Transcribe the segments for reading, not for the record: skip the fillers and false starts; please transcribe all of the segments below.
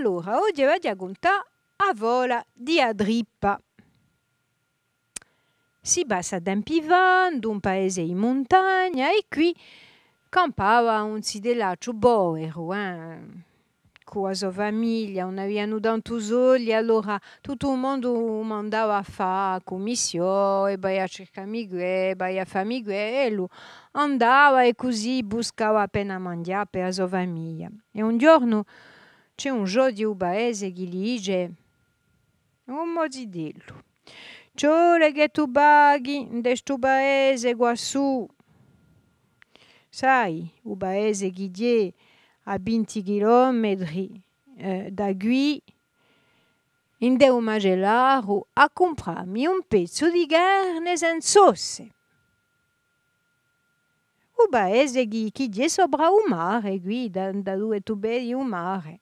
allora oggi vi raccontare a vola di Adrippa. Si basa da un paese in montagna, e qui campava un zidellaccio boero, con la sua famiglia, non avevano tanto soldi, allora tutto il mondo mandava a fare commissione, vai a cercare migrare, vai a fare migrare, e lui andava e così buscava appena mangiare per la sua famiglia. E un giorno c'è un giudice paese che gli dice: un mozidello, ciò che tu paghi in questo paese quassù, sai, un paese che è a 20 chilometri da qui, in un macellaio a comprarmi un pezzo di carne senza ossa. Un paese che è sopra un mare, qui, da dove tu vedi un mare.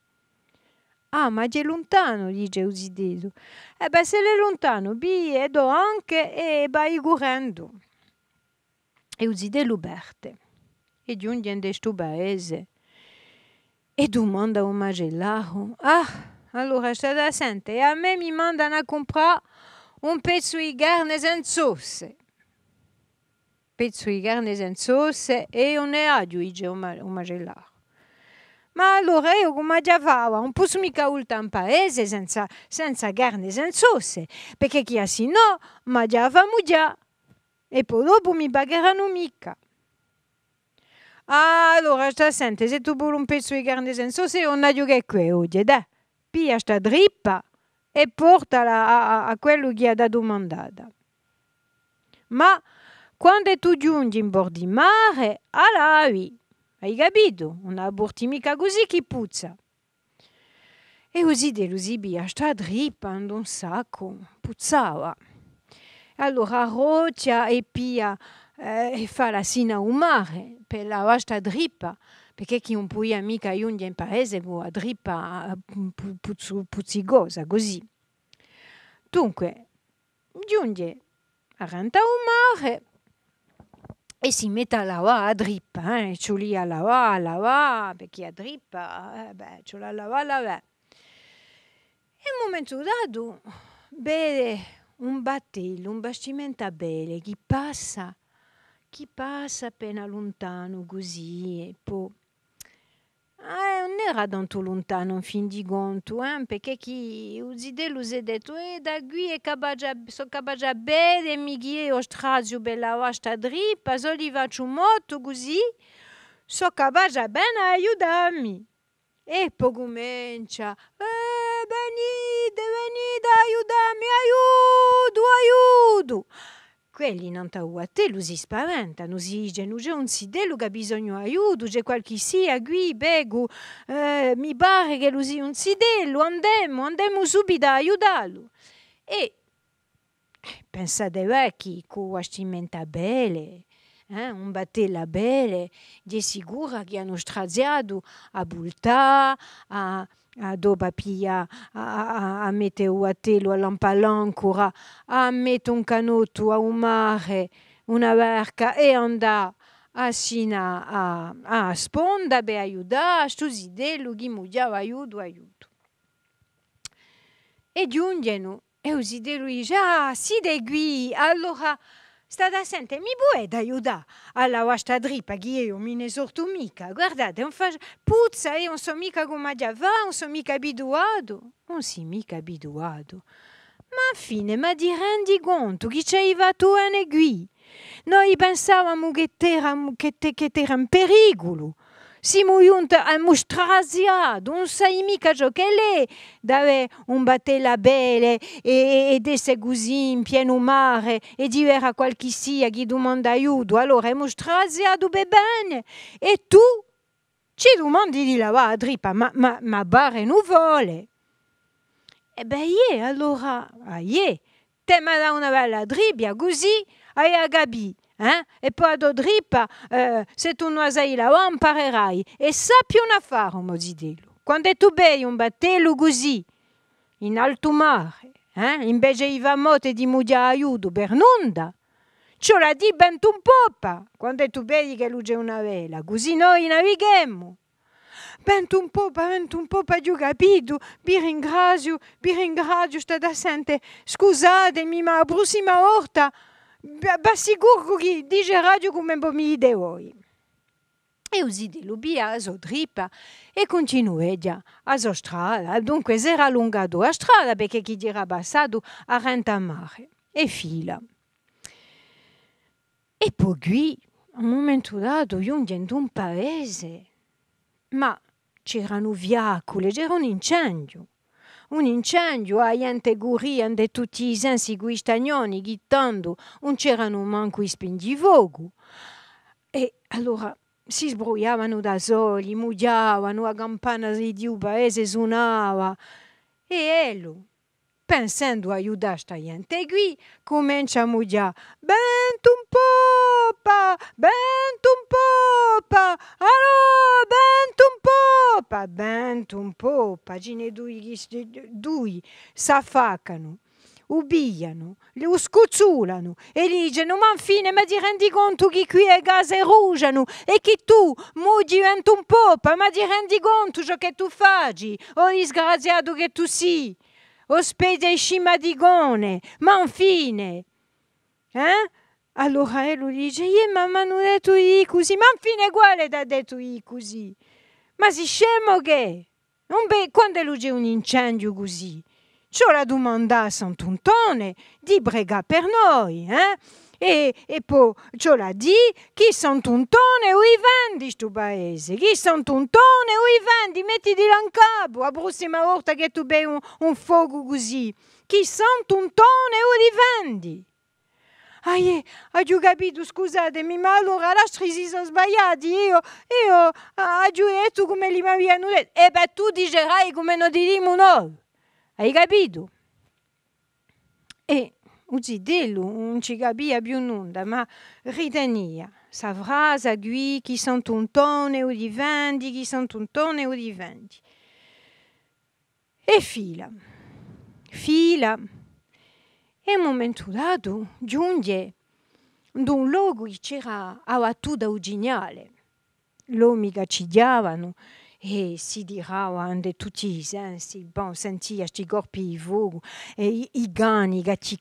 Ah, ma è lontano, dice Usideso. Beh, se è lontano, vedo anche e vai correndo. E Usidello parte. E giunge in questo paese e domanda a un macellaio: ah, allora state a sentire, a me mi mandano a comprare un pezzo di carne senza ossa. Pezzo di carne senza ossa e un aglio, dice un macellaio. Ma allora io come già favo? Non posso mica ultare un paese senza carne, senza ossa, perché chi ha sì no, ma già famo già. E poi dopo mi pagheranno mica. Allora, sta sente, se tu vuoi un pezzo di carne senza ossa, non aglio che è qui oggi, dai. Pia sta drippa e portala a quello che ha da domandata. Ma quando tu giungi in bordo di mare, alavi. Hai capito? Non la porti mica così che puzza. E così delusibia sta drippa in un sacco, puzzava. Allora roccia e pia e fa la sina a un mare per lavare sta drippa, perché chi non può mica giungere in paese con la drippa puzzicosa così. Dunque, giunge a un mare e si mette a lavare la drippa, c'è lì a lavare, perché la drippa, c'è la lavare. E in un momento dato vede un battello, un bastimento bene, che passa appena lontano così, e poi non era tanto lontano in fin di conto, perché chi Usidello si è detto, da qui sono capace bene, mi guido lo strazio per lavare sta drippa, se gli faccio un motto così, sono capace bene a aiutarmi. E poi comincia, venite, aiutarmi, aiuto. Quelli non a te lo si spaventano, si dicono: c'è un zidello che ha bisogno di aiuto, c'è qualche sia qui, prego, mi pare che lo sia un zidello, andiamo subito a aiutarlo. E pensate vecchi, con vestimenta belle, un battello bene, di sicura che hanno straziato a bultà, a dopo a mettere a telo a lampalancora, a mettere un canotto a un mare, una barca e andare a sponda per aiutare, sto zidello che mi dava aiuto. E giungono e il zidello dice: ah, sì, di qui, allora state a sentire, mi volete aiutare a lavare sta drippa che io mi ne sorto mica, guardate, puzza, io non so mica come già va, non sono mica abituato. Non si mica abituato. Ma alla fine, ma ti rendi conto che ci hai fatto bene qui? Noi pensavamo che era in pericolo. Siamo giunti a mostrasiato, non sai mica ciò che lei deve un battello bene ed essere così in pieno mare e di vera qualche sia che domanda aiuto, allora è mostrasiato bene e tu ci domandi di lavare la drippa, ma bare non vuole. E beh, allora, te mi dà una bella drippa così hai a capire. E poi a drippa, se tu non sai la imparerai. E sappi un affare, mozidello. Quando tu bei un battello così, in alto mare, invece di fare mote di mudia aiuto per nonda, ce la di bento un poppa, quando tu vedi che luce una vela, così noi navighiamo. vento un po', giù capito, vi ringrazio, sta da sente, scusatemi, ma la prossima volta, sicuro che dice radio come mi dite voi. E così di Lubia, so trippa, e continuai già a sua strada. Dunque si era allungato la strada perché chi era passato a Rentamare e fila. E poi qui, a un momento dato, giunge in un paese, ma c'erano viacole, c'era un incendio, a gente guria di tutti i sensi quei stagnoni, ghittando, non c'erano manco i spingifuoco. E allora si sbrogliavano da soli, mugiavano, la campana di un paese suonava. E ello, pensando a aiutare sta gente qui, comincia a mugiare. Bento un popa, allora bento un popa, gine due s'affaccano. Ubbigliano, lo scozzolano e gli dicono ma infine ma ti rendi conto che qui le case rugiano e che tu mo diventi un popa ma ti rendi conto ciò che tu fai o disgraziato che tu sei o specie in cima di gone ma infine allora lui dice ma mi hanno detto io così ma infine quale ti ha detto io così ma si scemo che non quando lui c'è un incendio così c'ho la domanda a Sant'Antone di brega per noi, E poi c'ho la di chi Sant'Antone o i vendi sto paese, chi Sant'Antone o i vendi, mettiti in capo la prossima volta che tu bevi un fuoco così, chi Sant'Antone o li vendi. Ho capito, scusatemi, ma allora la si sono sbagliati, io ho detto come li mi avevano detto, e beh tu dicerai come non diciamo noi. Hai capito? E Uzidello non ci capiva più nulla, ma ritenia sa frase qui chi Sant'Antone o di vendi, chi Sant'Antone o di vendi. E fila. E un momento dato giunge in un luogo che c'era la battuta originale. L'uomo ci diavano e si diravano di tutti i sensi, sentia questi corpi di fuoco, e i cani che si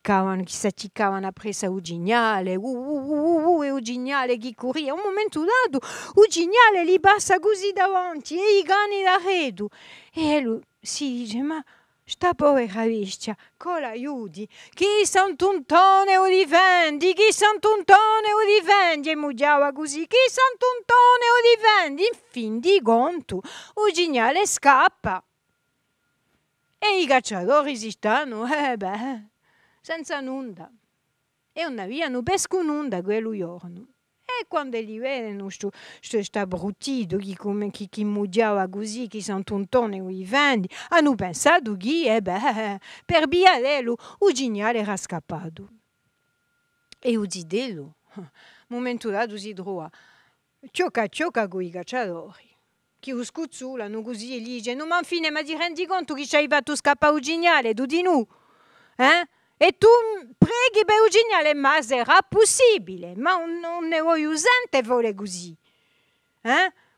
acciccavano appresso a Ugignale, e Ugignale che corria. Un momento dato Ugignale li passa così davanti e i cani da redo. E lui si dice, ma sta povera bestia, con l'aiuti, chi Sant'Antone o difendi, chi Sant'Antone o difendi, e mugiava così, chi Sant'Antone o difendi, in fin di conto, Ugignale scappa. E i cacciatori si stanno, senza nulla. E non avevano pesco nulla quello giorno. E quando gli vedono sta bruttito che mugiava così, che Sant'Antone o i vendi, hanno pensato che, per via dello, Ugignale era scappato. E Uzidello, momento dato si trova, ciocca con i cacciatori, che lo scozzolano così e gli dicono, ma infine, ma ti rendi conto che ci hai fatto scappare Ugignale, tu di noi? E tu preghi per Ugignale, ma sarà possibile, ma non ne vuoi usante vuole così,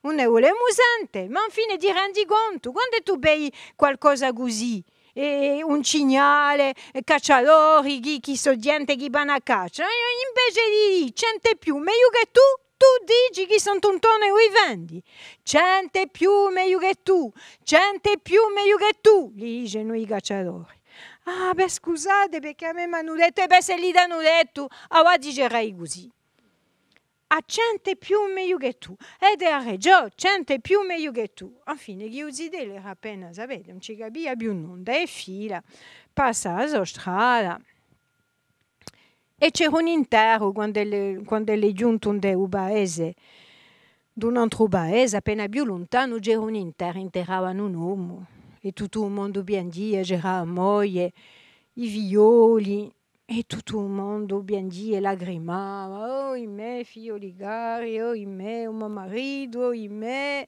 non ne vuole usante, ma infine ti rendi conto, quando tu bei qualcosa così, un cignale, cacciatori, chi so gente che vanno a caccia, invece di 100 più, meglio che tu dici che Sant'Antone o i vendi, 100 più meglio che tu, 100 più meglio che tu, gli dicono i cacciatori. Scusate perché a me mi hanno detto, se gli hanno detto, ora dicerai così. A 100 più meglio che tu, ed era già 100 più meglio che tu. Infine, chi Uzidello era appena, sapete, non ci capiva più nulla, e fila, passa la sua strada. E c'era un intero quando è giunto un paese, d'un altro paese, appena più lontano, c'era un interavano un uomo. E tutto il mondo piangeva, c'era la moglie, i figlioli, e tutto il mondo piangeva e lagrimava. Oh, in me, figlioli cari, oh, in me, un mio marito, oh, in me,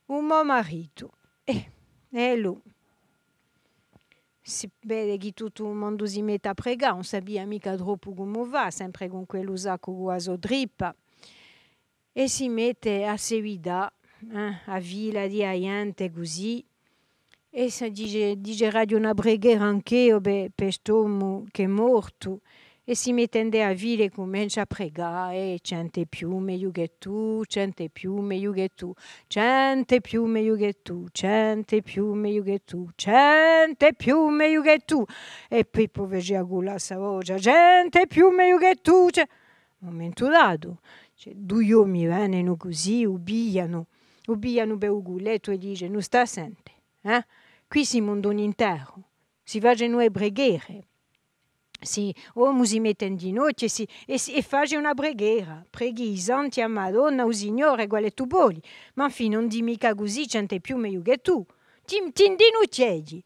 un mio marito. E lui, si vede che tutto il mondo si mette a pregare, non sapeva mica troppo come va, sempre con quello sacco quasi drippa, e si mette a seguitare a villa di gente così, e se dice radio una preghiera anche per quest'uomo che è morto, e si mette a vivere e comincia a pregare, e cente più meglio che tu, cente più meglio che tu, cente più meglio che tu, cente più meglio che tu, cente più meglio che tu. E Pippo faceva con la sua voce, gente più meglio che tu. Momento dato, due uomini vengono così, ubbigliano per un gulletto e dice, non sta a sente, qui si mondo intero, si facciano le preghiere. Si, uomo si mette in ginocchio e fa una preghiera, preghi i santi a Madonna, o Signore, quale tu vuoi, ma infine non di mica così, c'è più meglio che tu, ti inginocchiedi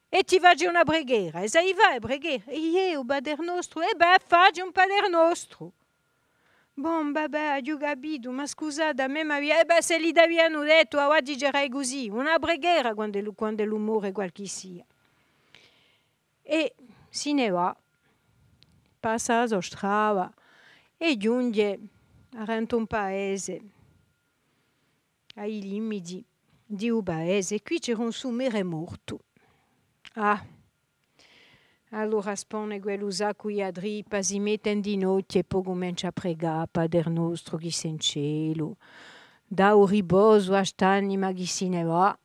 e ti faccio una preghiera, e se va a preghiera, e io, Padre nostro, faccio un Padre nostro. Bon, vabbè, ho capito, ma scusate, a me se gli avevano detto, oggi dirai così, una preghiera quando l'umore qual che sia. E se ne va. Passa la strada e giunge a un paese, ai limiti di un paese. Qui c'era un sumere morto. Allora spone quello qui a dripa, si mette in ginocchio e poi comincia a pregare, Padre nostro che sei in cielo. Da un riposo a st'anima che se ne va.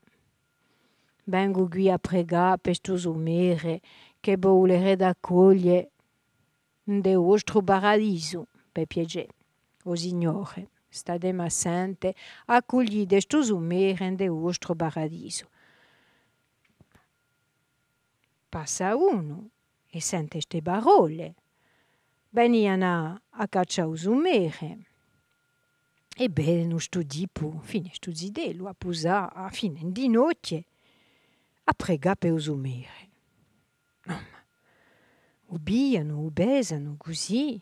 Vengo qui a pregare per questo sumere che vuole raccogliere de vostro paradiso, per piacere, o Signore, state ma sente, accoglite sto sumere de vostro paradiso. Passa uno e sente ste parole. Venivano a cacciare il sumere. E bene, non sto tipo, fine sto zidelo, a posare, a fine in ginocchio, a pregare per il sumere. Ubbiano, besano così,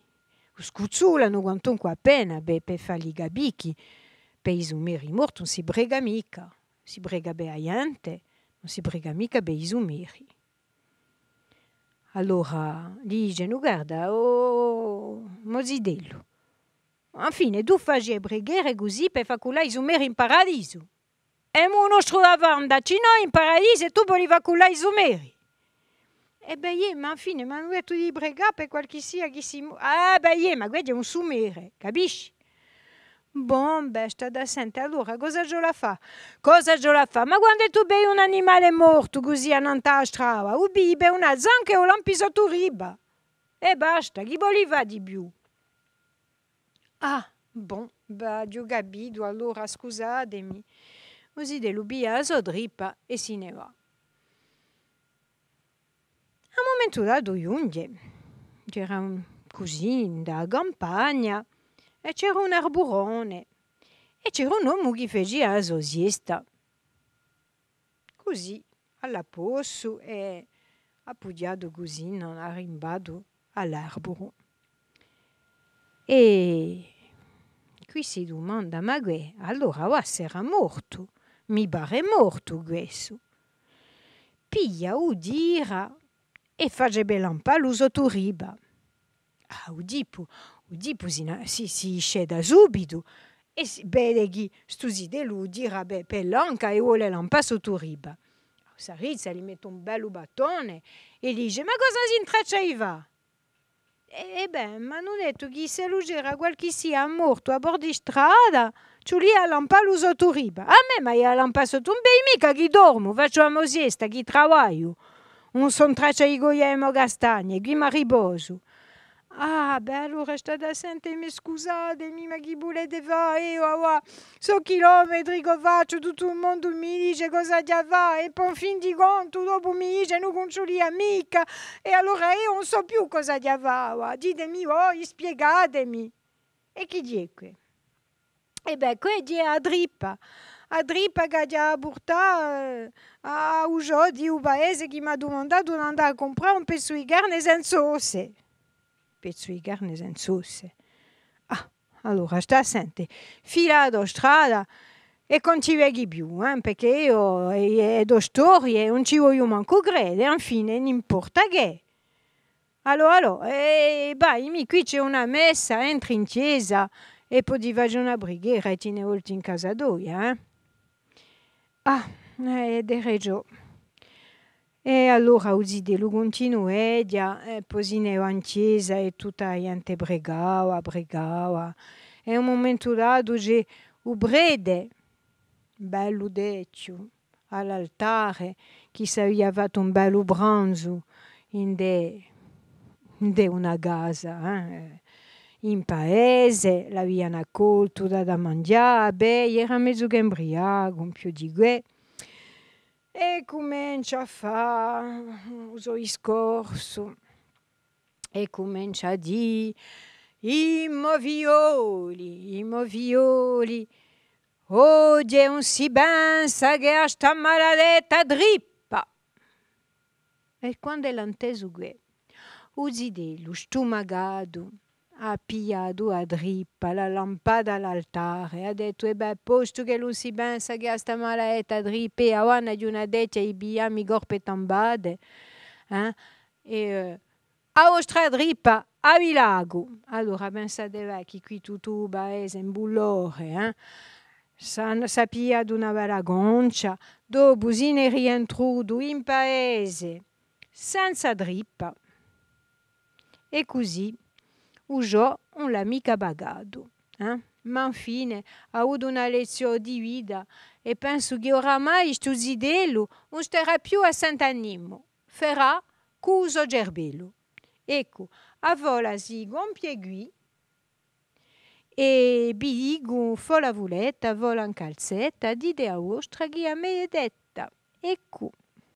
scuzzolano quantunque appena per fargli capire che per i sumeri morti non si prega mica, si prega per la gente, non si prega mica per i sumeri. Allora gli dicono, guarda, mozidello, alla fine tu fai preghiere così per far culare i sumeri in paradiso. E mo nostro davanti, noi in paradiso e tu puoi far culare i sumeri. E ma alla fine, ma non è tu di pregare per qualche sia che si... ma questo è un sumere, capisci? Sta da sente, allora cosa ce la fa? Cosa ce la fa? Ma quando tu bei un animale morto così a nanta strada, ubi bei una zanca o lampi sotto riba. E basta, chi voleva di più? Ho capito, allora scusatemi. Così dell'ubia a sodripa e se ne va. A un momento dato giunge, c'era così da campagna e c'era un arborone e c'era un uomo che faceva la sua siesta. Così, alla posto e appoggiato così, non arrimbato all'albero. E qui si domanda, ma allora sarà morto, mi pare morto questo. Piglia o dira e farebbe lampare sotto riba. O dipo si scende subito e si vede che sto zidelo dirà per l'anca e vuole lampare sotto riba. Sarizza gli mette un bello battone e dice, ma cosa si intreccia va? Ma non è detto che se lui era qualche sia morto a bordo di strada, ci lì a lampare sotto riba. A me ma io a lampare sotto un mica che dormo, faccio la siesta, che lavoro. Non sono traccia di goiemo castagne, qui mi riposo. Allora state a sentire, scusatemi, ma chi volete fare? So chilometri che faccio, tutto il mondo mi dice cosa già fa e poi fin di conto dopo mi dice non controlli mica e allora io non so più cosa già fa. Ditemi voi, spiegatemi. E chi dice qui? Qui è Adrippa che ha già portato a oggi un paese che mi ha domandato di andare a comprare un pezzo di carne senza osse. Pezzo di carne senza osse. Allora sta sente, fila la strada e non ci vedi più, perché io è do storie, non ci voglio manco credere, infine non importa che. Allora, qui c'è una messa, entri in chiesa e poi fare una brighiera e ti ne volti in casa d'oia. Dereggio. E allora Uzidelu continuedia, e poi neo in chiesa e tutta la gente pregava. E un momento dato c'è un prete, bello deccio, all'altare, che si aveva fatto un bello pranzo in una casa. In paese, l'avevano accolto da mangiare, era mezzo che embriaco, un più di que. E comincia a fare un suo discorso e comincia a dire i movioli, oggi non si pensa che sta maledetta drippa. E quando è l'anteso che Uzidello stomagato ha pigliato a drippa la lampada all'altare, ha detto posto che non si pensa che sta maledetta drippa e ora di una detta i biami gorpe tambade a vostra drippa a Vilago. Allora pensate che qui tutto il paese in bullore, sapia di una bella goncia, dopo si ne rientruto in paese senza drippa. E così usò un l'ha mica pagato. Ma infine ha avuto una lezione di vita e penso che oramai sto zidello non starà più a Sant'Annimo, farà cuso gerbello. Ecco, a vola si gonpiegui e bigo fola vuletta, vola in calzetta, di a ostra che a me è detta. Ecco.